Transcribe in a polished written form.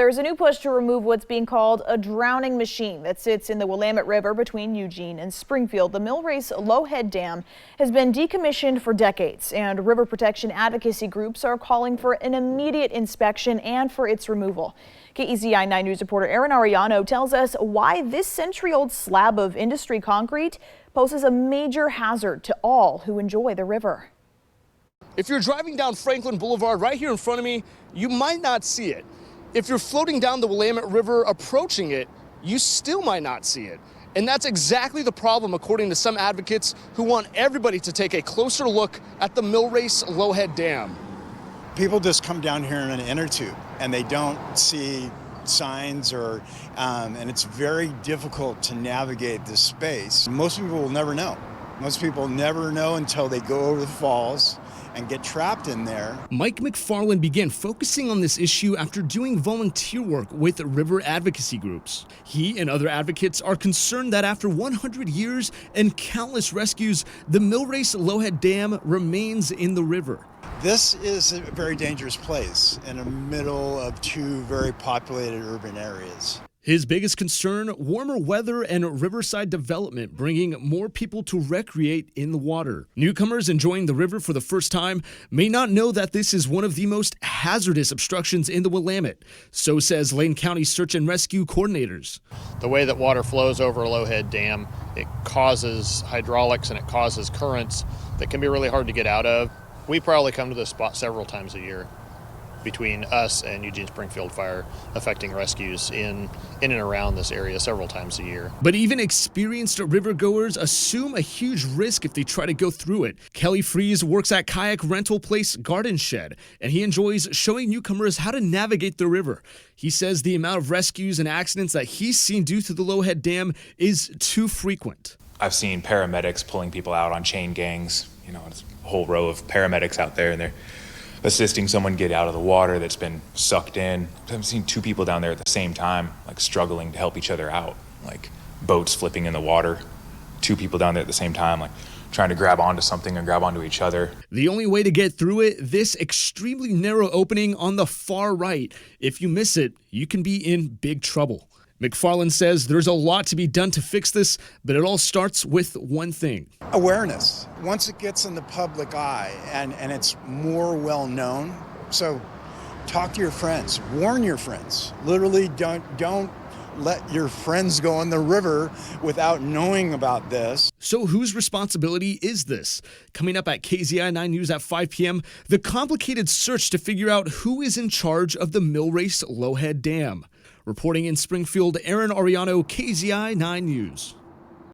There's a new push to remove what's being called a drowning machine that sits in the Willamette River between Eugene and Springfield. The Millrace Lowhead Dam has been decommissioned for decades, and river protection advocacy groups are calling for an immediate inspection and for its removal. KEZI 9 News reporter Aaron Ariano tells us why this century-old slab of industry concrete poses a major hazard to all who enjoy the river. If you're driving down Franklin Boulevard right here in front of me, you might not see it. If you're floating down the Willamette River approaching it, you still might not see it. And that's exactly the problem, according to some advocates who want everybody to take a closer look at the Millrace Lowhead Dam. People just come down here in an inner tube and they don't see signs and it's very difficult to navigate this space. Most people will never know. Most people never know until they go over the falls and get trapped in there. Mike McFarland began focusing on this issue after doing volunteer work with river advocacy groups. He and other advocates are concerned that after 100 years and countless rescues, the Millrace Lowhead Dam remains in the river. This is a very dangerous place in the middle of two very populated urban areas. His biggest concern, warmer weather and riverside development, bringing more people to recreate in the water. Newcomers enjoying the river for the first time may not know that this is one of the most hazardous obstructions in the Willamette. So says Lane County Search and Rescue coordinators. The way that water flows over a Lowhead Dam, it causes hydraulics and it causes currents that can be really hard to get out of. We probably come to this spot several times a year between us and Eugene Springfield Fire, affecting rescues in and around this area several times a year. But even experienced rivergoers assume a huge risk if they try to go through it. Kelly Fries works at kayak rental place Garden Shed, and he enjoys showing newcomers how to navigate the river. He says the amount of rescues and accidents that he's seen due to the Lowhead Dam is too frequent. I've seen paramedics pulling people out on chain gangs. You know, it's a whole row of paramedics out there, and they're assisting someone get out of the water that's been sucked in. I've seen two people down there at the same time, like struggling to help each other out, like boats flipping in the water, two people down there at the same time, like trying to grab onto something and grab onto each other. The only way to get through it, this extremely narrow opening on the far right. If you miss it, you can be in big trouble. McFarland says there's a lot to be done to fix this, but it all starts with one thing. Awareness. Once it gets in the public eye and it's more well known, so talk to your friends, warn your friends. Literally don't let your friends go in the river without knowing about this. So whose responsibility is this? Coming up at KZI 9 News at 5 p.m., the complicated search to figure out who is in charge of the Millrace Lowhead Dam. Reporting in Springfield, Aaron Ariano, KZI 9 News.